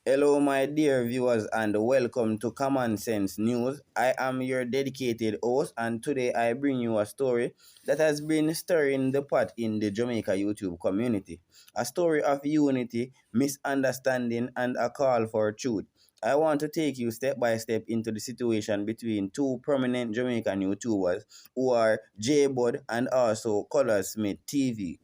Hello, my dear viewers, and welcome to Kahman Sense News. I am your dedicated host, and today I bring you a story that has been stirring the pot in the Jamaica YouTube community. A story of unity, misunderstanding, and a call for truth. I want to take you step by step into the situation between two prominent Jamaican YouTubers who are JBud and also Colaz TV.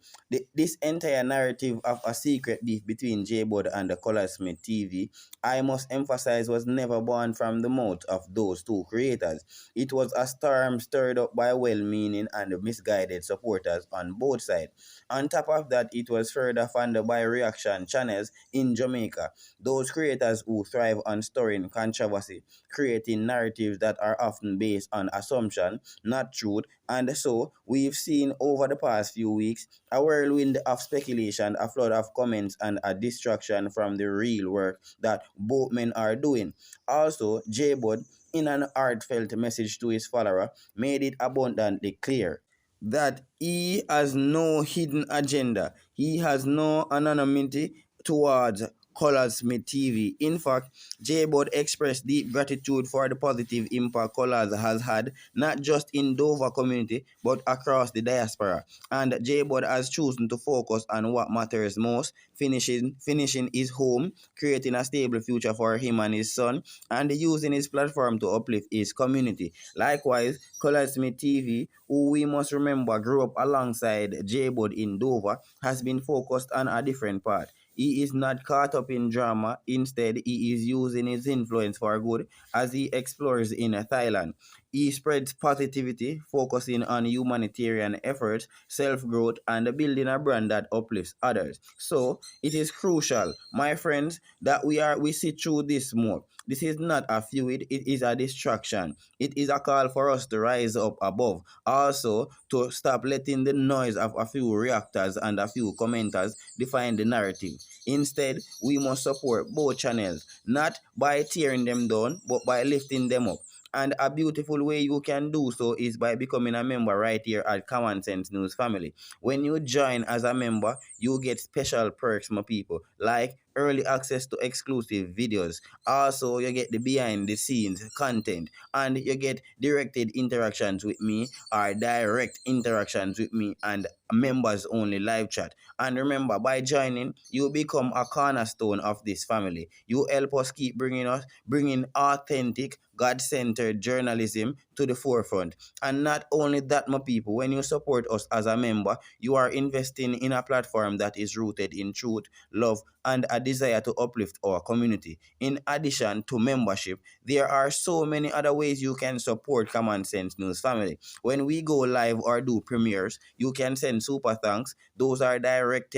This entire narrative of a secret beef between JBud and the Colaz TV, I must emphasize, was never born from the mouth of those two creators. It was a storm stirred up by well-meaning and misguided supporters on both sides. On top of that, it was further funded by reaction channels in Jamaica, those creators who thrive on stirring controversy, creating narratives that are often based on assumption, not truth. And so, we've seen over the past few weeks a whirlwind of speculation, a flood of comments, and a distraction from the real work that both men are doing. Also, JBud, in an heartfelt message to his follower, made it abundantly clear that he has no hidden agenda. He has no anonymity towards Colaz TV. In fact, JBud expressed deep gratitude for the positive impact Colaz has had, not just in Dover community, but across the diaspora. And JBud has chosen to focus on what matters most, finishing his home, creating a stable future for him and his son, and using his platform to uplift his community. Likewise, Colaz TV, who we must remember grew up alongside JBud in Dover, has been focused on a different path. He is not caught up in drama. Instead, he is using his influence for good as he explores in Thailand. He spreads positivity, focusing on humanitarian efforts, self-growth, and building a brand that uplifts others. So, it is crucial, my friends, that we see through this more. This is not a feud, it is a distraction. It is a call for us to rise up above. Also, to stop letting the noise of a few reactors and a few commenters define the narrative. Instead, we must support both channels, not by tearing them down, but by lifting them up. And a beautiful way you can do so is by becoming a member right here at Kahman Sense News Family. When you join as a member, you get special perks, my people, like early access to exclusive videos. Also, you get the behind the scenes content, and you get directed interactions with me, or direct interactions with me, and members only live chat. And remember, by joining, you become a cornerstone of this family. You help us keep bringing authentic, God-centered journalism to the forefront. And not only that, my people, when you support us as a member, you are investing in a platform that is rooted in truth, love, and a desire to uplift our community. In addition to membership, there are so many other ways you can support Common Sense News Family. When we go live or do premieres, you can send super thanks. Those are direct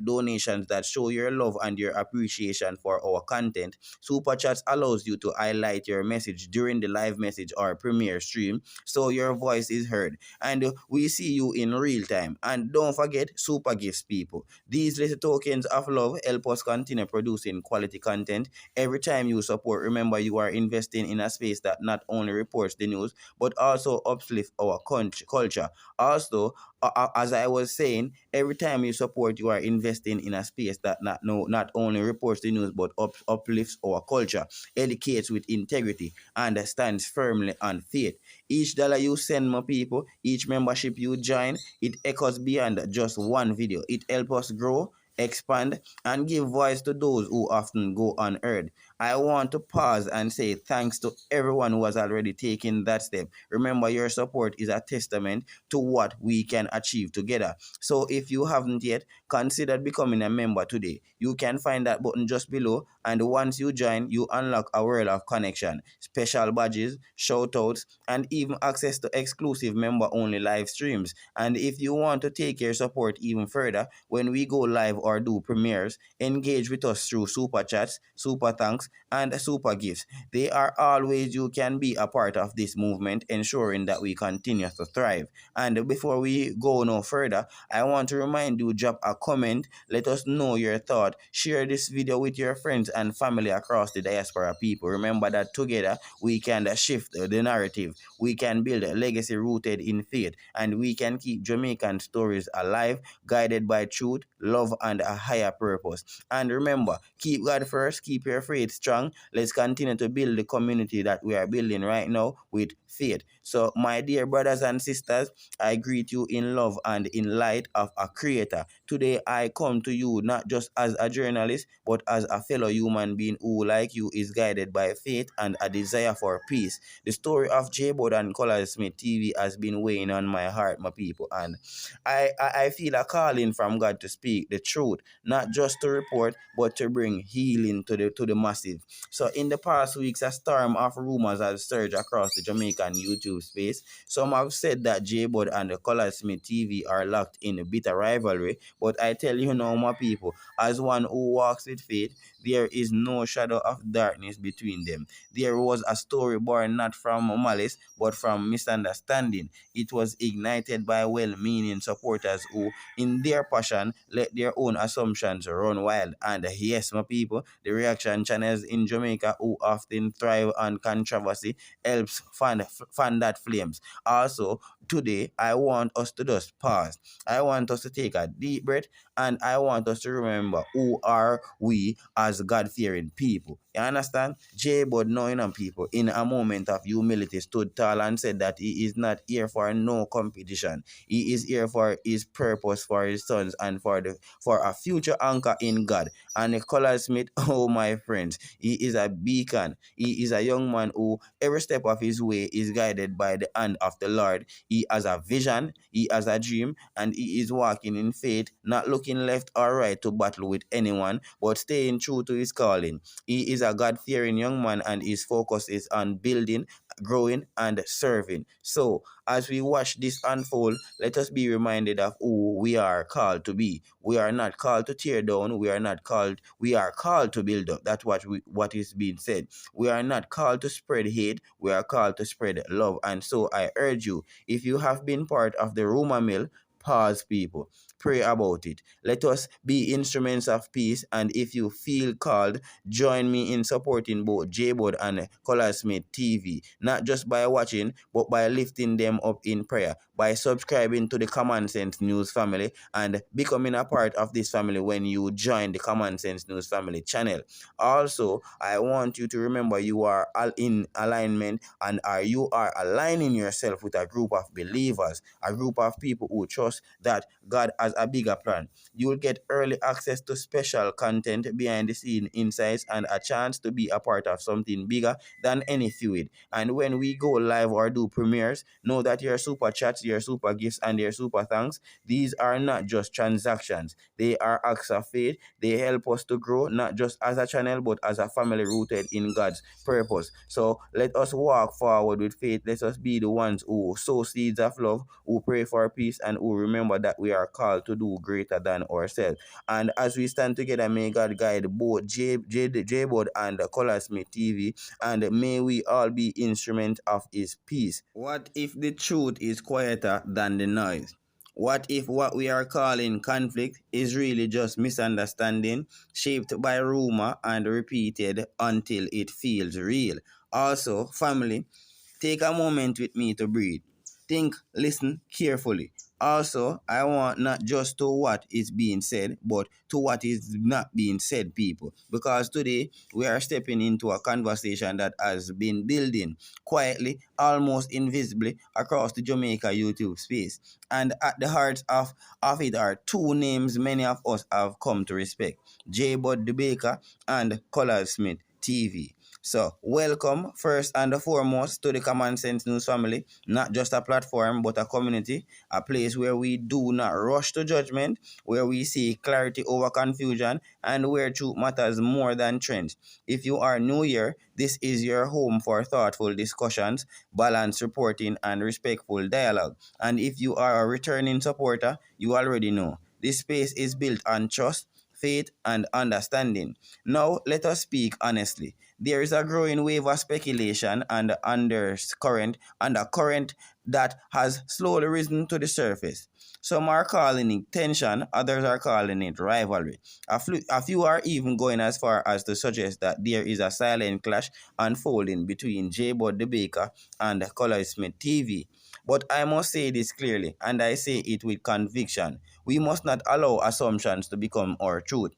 donations that show your love and your appreciation for our content. Super chats allows you to highlight your message during the live message or premiere stream, so your voice is heard and we see you in real time. And don't forget super gifts, people. These little tokens of love help us continue producing quality content. Every time you support, remember you are investing in a space that not only reports the news but also uplifts our culture. Also, as I was saying, every time you support, you are investing in a space that not only reports the news but uplifts our culture, educates with integrity, and stands firmly on faith. Each dollar you send, my people, each membership you join, it echoes beyond just one video. It helps us grow, expand, and give voice to those who often go unheard. I want to pause and say thanks to everyone who has already taken that step. Remember, your support is a testament to what we can achieve together. So if you haven't yet, consider becoming a member today. You can find that button just below, and once you join, you unlock a world of connection, special badges, shoutouts, and even access to exclusive member-only live streams. And if you want to take your support even further, when we go live or do premieres, engage with us through super chats, super thanks, and super gifts. They are all ways you can be a part of this movement, ensuring that we continue to thrive. And before we go no further, I want to remind you, drop a comment, let us know your thought, share this video with your friends and family across the diaspora, people. Remember that together we can shift the narrative, we can build a legacy rooted in faith, and we can keep Jamaican stories alive, guided by truth, love, and and a higher purpose. And remember, keep God first, keep your faith strong. Let's continue to build the community that we are building right now with faith. So, my dear brothers and sisters, I greet you in love and in light of a creator. Today, I come to you not just as a journalist, but as a fellow human being who, like you, is guided by faith and a desire for peace. The story of JBud and Colaz TV has been weighing on my heart, my people, and I feel a calling from God to speak the truth, not just to report, but to bring healing to the massive. So in the past weeks, a storm of rumors has surged across the Jamaican YouTube space. Some have said that JBud and the Colaz TV are locked in a bitter rivalry, but I tell you now, my people, as one who walks with faith, there is no shadow of darkness between them. There was a story born not from malice, but from misunderstanding. It was ignited by well-meaning supporters who, in their passion, let their own assumptions run wild. And yes, my people, the reaction channels in Jamaica who often thrive on controversy helps fan that flames. Also, today, I want us to just pause. I want us to take a deep breath, and I want us to remember who are we as God-fearing people. You understand? JBud, knowing people, in a moment of humility, stood tall and said that he is not here for no competition. He is here for his purpose, for his sons, and for a future anchor in God. And Colaz Smith, oh my friends, he is a beacon. He is a young man who every step of his way is guided by the hand of the Lord. He has a vision, he has a dream, and he is walking in faith, not looking left or right to battle with anyone, but staying true to his calling. He is a God-fearing young man, and his focus is on building, growing, and serving. So, as we watch this unfold, let us be reminded of who we are called to be. We are not called to tear down. We are called to build up. That's what is being said. We are not called to spread hate. We are called to spread love. And so I urge you, if you have been part of the rumor mill, pause, people. Pray about it. Let us be instruments of peace. And if you feel called, join me in supporting both JBud and Colaz TV, not just by watching, but by lifting them up in prayer, by subscribing to the Kahman Sense News Family and becoming a part of this family when you join the Kahman Sense News Family channel. Also, I want you to remember you are all in alignment, and you are aligning yourself with a group of believers, a group of people who trust that God has a bigger plan. You will get early access to special content, behind the scene insights, and a chance to be a part of something bigger than any feud. And when we go live or do premieres, know that your super chats, your super gifts, and your super thanks, these are not just transactions. They are acts of faith. They help us to grow, not just as a channel, but as a family rooted in God's purpose. So let us walk forward with faith. Let us be the ones who sow seeds of love, who pray for peace, and who remember that we are called to do greater than ourselves. And as we stand together, may God guide both JBud and Colaz TV, and may we all be instrument of his peace. What if the truth is quieter than the noise? What if what we are calling conflict is really just misunderstanding, shaped by rumor and repeated until it feels real? Also, family, take a moment with me to breathe. Think, listen carefully. Also, I want not just to what is being said, but to what is not being said, people. Because today we are stepping into a conversation that has been building quietly, almost invisibly, across the Jamaica YouTube space. And at the heart of it are two names many of us have come to respect: JBud the Baker and Colaz Smith TV. So, welcome first and foremost to the Common Sense News Family, not just a platform but a community, a place where we do not rush to judgment, where we see clarity over confusion, and where truth matters more than trends. If you are new here, this is your home for thoughtful discussions, balanced reporting, and respectful dialogue. And if you are a returning supporter, you already know. This space is built on trust, faith, and understanding. Now, let us speak honestly. There is a growing wave of speculation and undercurrent that has slowly risen to the surface. Some are calling it tension, others are calling it rivalry. A few are even going as far as to suggest that there is a silent clash unfolding between JBud the Baker and Colaz Smith TV. But I must say this clearly, and I say it with conviction. We must not allow assumptions to become our truth.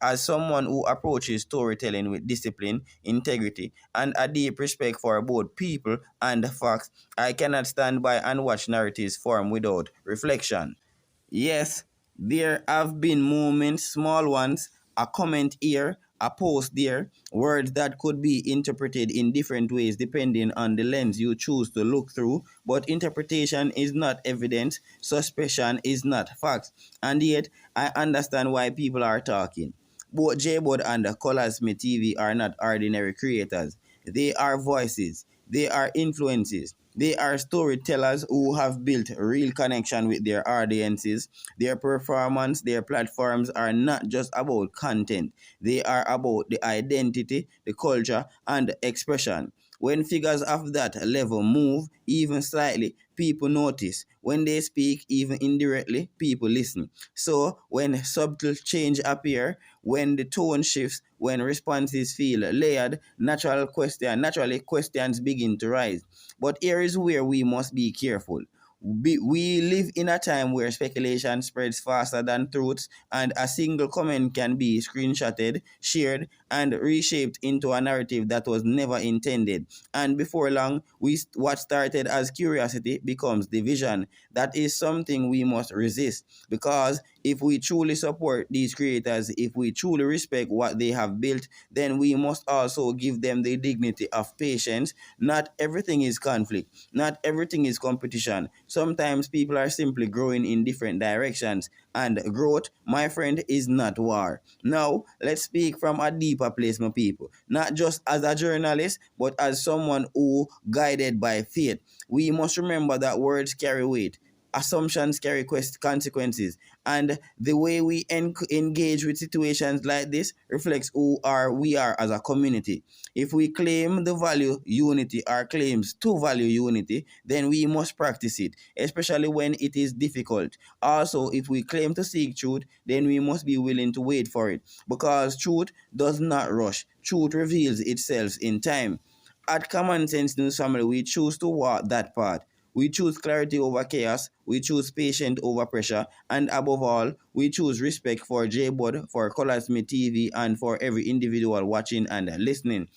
As someone who approaches storytelling with discipline, integrity, and a deep respect for both people and facts, I cannot stand by and watch narratives form without reflection. Yes, there have been moments, small ones, a comment here, a post there, words that could be interpreted in different ways depending on the lens you choose to look through. But interpretation is not evidence, suspicion is not facts. And yet, I understand why people are talking. Both JBud and Colaz TV are not ordinary creators. They are voices. They are influences. They are storytellers who have built real connection with their audiences. Their performance, their platforms are not just about content. They are about the identity, the culture, and the expression. When figures of that level move, even slightly, people notice. When they speak, even indirectly, people listen. So when subtle change appear, when the tone shifts, when responses feel layered, naturally questions begin to rise. But here is where we must be careful. We live in a time where speculation spreads faster than truths, and a single comment can be screenshotted, shared, and reshaped into a narrative that was never intended. And before long, what started as curiosity becomes division. That is something we must resist, because if we truly support these creators, if we truly respect what they have built, then we must also give them the dignity of patience. Not everything is conflict, not everything is competition. Sometimes people are simply growing in different directions, and growth, my friend, is not war. Now, let's speak from a deeper place, my people. Not just as a journalist, but as someone who guided by faith. We must remember that words carry weight. Assumptions carry consequences, and the way we engage with situations like this reflects who are we are as a community. If we claim the value unity or claims to value unity, then we must practice it, especially when it is difficult. Also, if we claim to seek truth, then we must be willing to wait for it, because truth does not rush. Truth reveals itself in time. At Common Sense News Family, we choose to walk that path. We choose clarity over chaos, we choose patience over pressure, and above all, we choose respect for JBud, for Colaz TV, and for every individual watching and listening.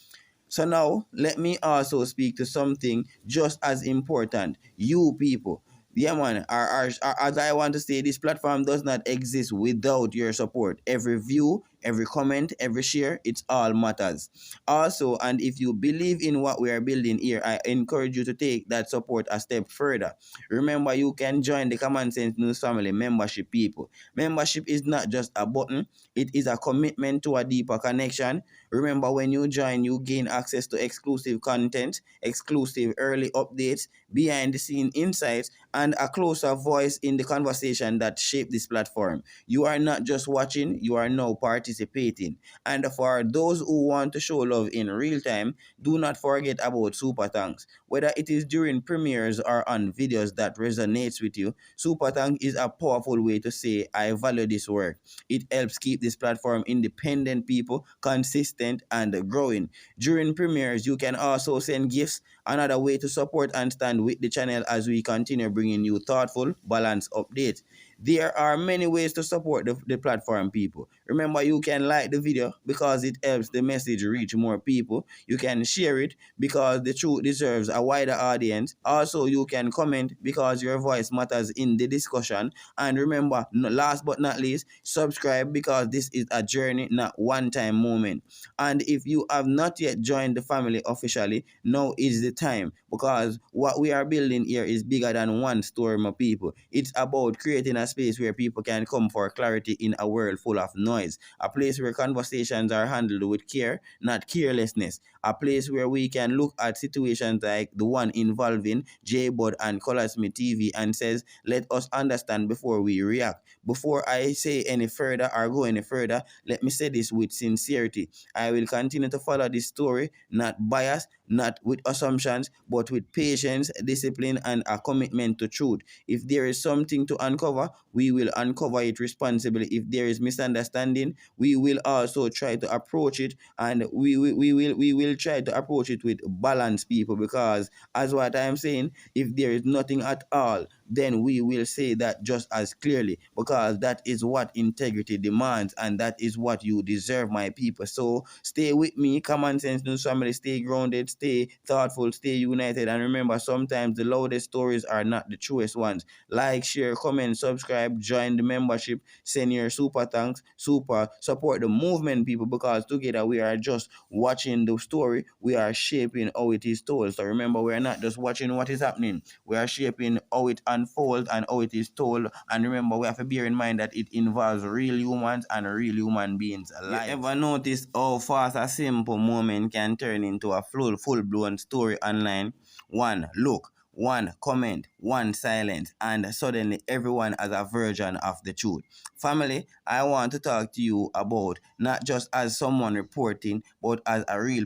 So now, let me also speak to something just as important. You people. Yeah, man. As I want to say, this platform does not exist without your support. Every view, every comment, every share, it's all matters. Also, and if you believe in what we are building here, I encourage you to take that support a step further. Remember, you can join the Common Sense News Family membership, people. Membership is not just a button, it is a commitment to a deeper connection. Remember, when you join, you gain access to exclusive content, exclusive early updates, behind the scene insights, and a closer voice in the conversation that shape this platform. You are not just watching, you are now participating. And for those who want to show love in real time, do not forget about super thanks. Whether it is during premieres or on videos that resonates with you, super thanks is a powerful way to say I value this work. It helps keep this platform independent, people, consistent and growing. During premieres, you can also send gifts, another way to support and stand with the channel as we continue bringing you thoughtful, balanced updates. There are many ways to support the platform, people. Remember, you can like the video because it helps the message reach more people. You can share it because the truth deserves a wider audience. Also, you can comment because your voice matters in the discussion. And remember, last but not least, subscribe because this is a journey, not one-time moment. And if you have not yet joined the family officially, now is the time, because what we are building here is bigger than one store, my people. It's about creating a space where people can come for clarity in a world full of noise, a place where conversations are handled with care, not carelessness, a place where we can look at situations like the one involving JBud and Colaz TV and says, let us understand before we react. Before I say any further or go any further, let me say this with sincerity. I will continue to follow this story, not bias, not with assumptions, but with patience, discipline, and a commitment to truth. If there is something to uncover, we will uncover it responsibly. If there is misunderstanding, we will also try to approach it, and we will try to approach it with balance, people, because as what I'm saying, if there is nothing at all, then we will say that just as clearly, because that is what integrity demands, and that is what you deserve, my people. So stay with me, Common Sense News Family. Stay grounded, stay thoughtful, stay united, and remember, sometimes the loudest stories are not the truest ones. Like, share, comment, subscribe, join the membership, send your super thanks, super support the movement, people, because together we are just watching the story, we are shaping how it is told. So remember, we are not just watching what is happening, we are shaping how it unfolds and how it is told. And remember, we have to bear in mind that it involves real humans and real human beings alive. You ever notice how fast a simple moment can turn into a full-blown story online? One look, one comment, one silence, and suddenly everyone has a version of the truth. Family, I want to talk to you about not just as someone reporting, but as a real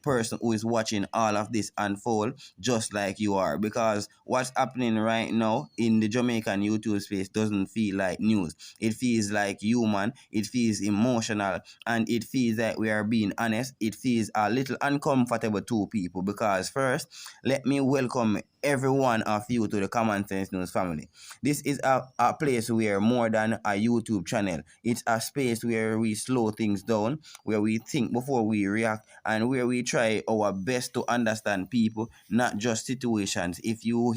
person who is watching all of this unfold just like you are. Because what's happening right now in the Jamaican YouTube space doesn't feel like news. It feels like human, it feels emotional, and it feels like we are being honest. It feels a little uncomfortable to people, because first, let me welcome every one of you to the Common Sense News family. This is a place where more than a YouTube channel, it's a space where we slow things down, where we think before we react, and where we try our best to understand people, not just situations. If you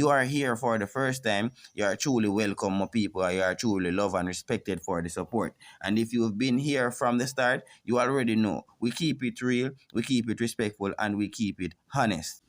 are here for the first time, you are truly welcome, my people. You are truly loved and respected for the support. And if you've been here from the start, you already know we keep it real, we keep it respectful, and we keep it honest.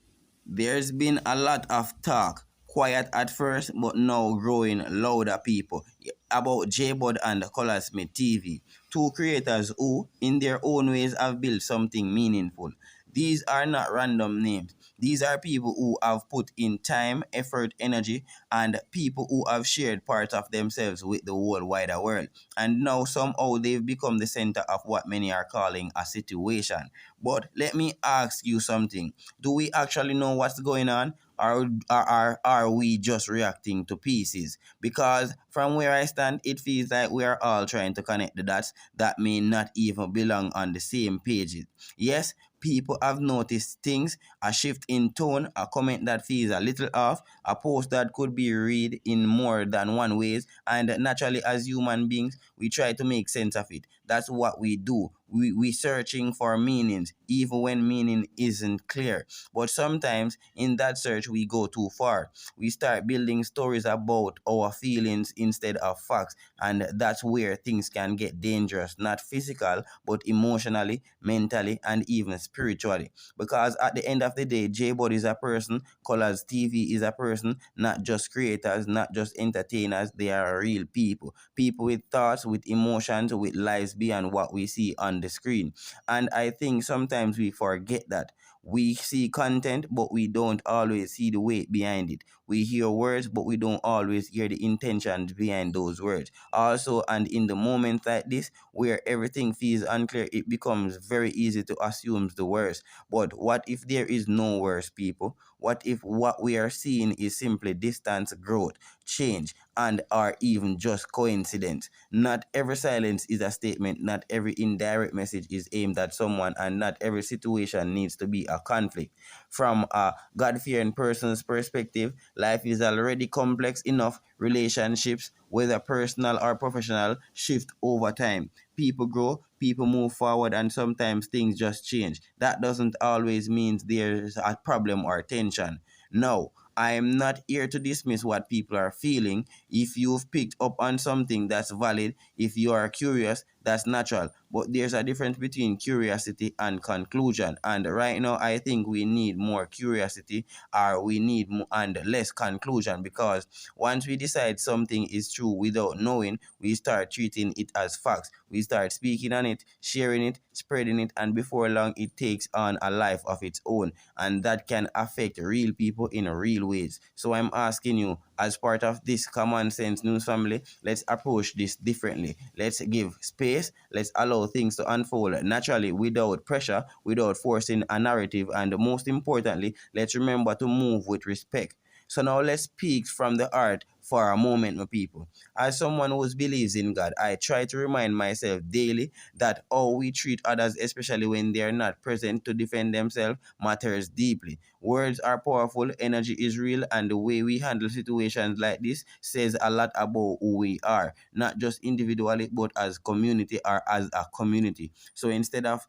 There's been a lot of talk, quiet at first, but now growing louder, people, about JBud and Colaz TV, two creators who, in their own ways, have built something meaningful. These are not random names. These are people who have put in time, effort, energy, and people who have shared parts of themselves with the whole wider world. And now somehow they've become the center of what many are calling a situation. But let me ask you something. Do we actually know what's going on? Are we just reacting to pieces? Because from where I stand, it feels like we are all trying to connect the dots that may not even belong on the same pages. Yes, people have noticed things, a shift in tone, a comment that feels a little off, a post that could be read in more than one ways, and naturally, as human beings, we try to make sense of it. That's what we do. We searching for meanings, even when meaning isn't clear. But sometimes in that search, we go too far. We start building stories about our feelings instead of facts, and that's where things can get dangerous, not physical, but emotionally, mentally, and even spiritually. Because at the end of the day, JBud is a person, Colaz TV is a person, not just creators, not just entertainers, they are real people. People with thoughts, with emotions, with lives beyond what we see on the screen. And I think sometimes we forget that. We see content, but we don't always see the weight behind it. We hear words, but we don't always hear the intentions behind those words. Also, and in the moments like this, where everything feels unclear, it becomes very easy to assume the worst. But what if there is no worst, people? What if what we are seeing is simply distance, growth, change, and are even just coincidence? Not every silence is a statement, not every indirect message is aimed at someone, and not every situation needs to be a conflict. From a God fearing person's perspective, life is already complex enough. Relationships, whether personal or professional, shift over time. People grow, people move forward, and sometimes things just change. That doesn't always mean there's a problem or tension. No, I am not here to dismiss what people are feeling. If you've picked up on something, that's valid. If you are curious, that's natural. But there's a difference between curiosity and conclusion. And right now, I think we need more curiosity, or we need more and less conclusion, because once we decide something is true without knowing, we start treating it as facts. We start speaking on it, sharing it, spreading it, and before long, it takes on a life of its own. And that can affect real people in real ways. So I'm asking you, as part of this Common Sense News Family, let's approach this differently. Let's give space. Let's allow things to unfold naturally without pressure, without forcing a narrative, and most importantly, let's remember to move with respect. So now let's speak from the heart for a moment, my people. As someone who believes in God, I try to remind myself daily that how we treat others, especially when they are not present to defend themselves, matters deeply. Words are powerful, energy is real, and the way we handle situations like this says a lot about who we are, not just individually, but as community or as a community. So instead of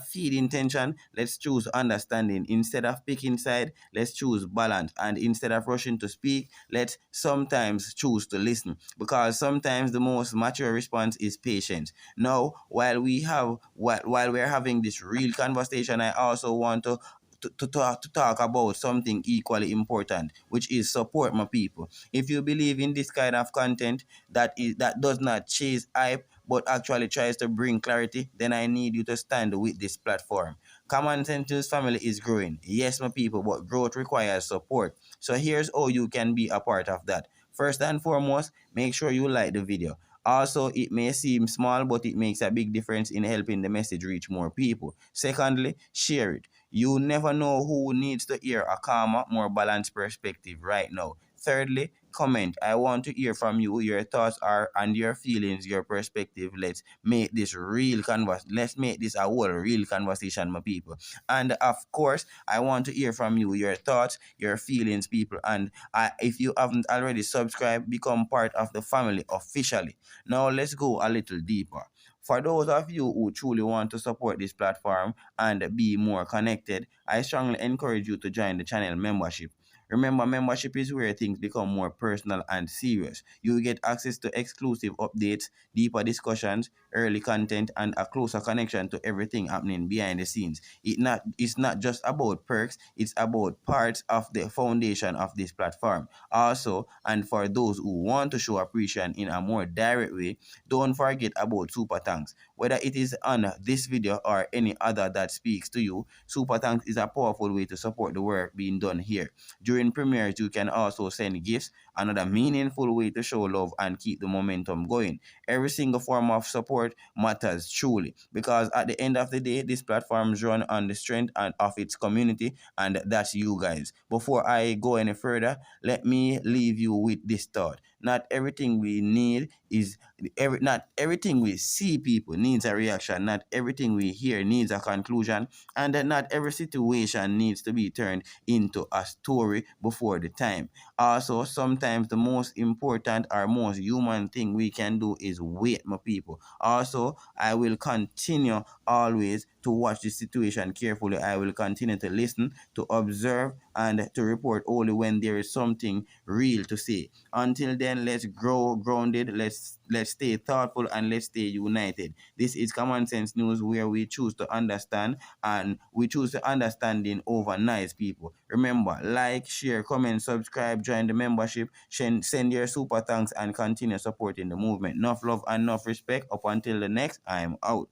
feeding tension, let's choose understanding. Instead of picking side, let's choose balance. And instead of rushing to speak, let's sometimes choose to listen. Because sometimes the most mature response is patience. Now, while we're having this real conversation, I also want to talk about something equally important, which is support my people. If you believe in this kind of content that does not chase hype but actually tries to bring clarity, then I need you to stand with this platform. Common Sense News Family is growing. Yes, my people, but growth requires support. So here's how you can be a part of that. First and foremost, make sure you like the video. Also, it may seem small, but it makes a big difference in helping the message reach more people. Secondly, share it. You never know who needs to hear a calmer, more balanced perspective right now. Thirdly, comment. I want to hear from you your thoughts are and your feelings, your perspective. Let's make this real converse. Let's make this a whole real conversation, my people. And of course, I want to hear from you your thoughts, your feelings, people. And if you haven't already subscribed, become part of the family officially. Now let's go a little deeper. For those of you who truly want to support this platform and be more connected, I strongly encourage you to join the channel membership. Remember, membership is where things become more personal and serious. You get access to exclusive updates, deeper discussions, early content, and a closer connection to everything happening behind the scenes. It's not just about perks, it's about parts of the foundation of this platform. Also, and for those who want to show appreciation in a more direct way, don't forget about super thanks. Whether it is on this video or any other that speaks to you, super thanks is a powerful way to support the work being done here. During premieres, you can also send gifts, another meaningful way to show love and keep the momentum going. Every single form of support matters truly because at the end of the day, this platform is run on the strength and of its community, and that's you guys. Before I go any further, let me leave you with this thought. Not everything we need is not everything we see people needs a reaction. Not everything we hear needs a conclusion, and that not every situation needs to be turned into a story before the time. Also, sometimes the most important or most human thing we can do is wait, my people. Also, I will continue always to watch the situation carefully. I will continue to listen, to observe, and to report only when there is something real to say. Until then, let's grow grounded, let's stay thoughtful, and let's stay united. This is Common Sense News, where we choose to understand, and we choose the understanding over nice people. Remember, like, share, comment, subscribe, join the membership, send your super thanks, and continue supporting the movement. Enough love and enough respect. Up until the next, I'm out.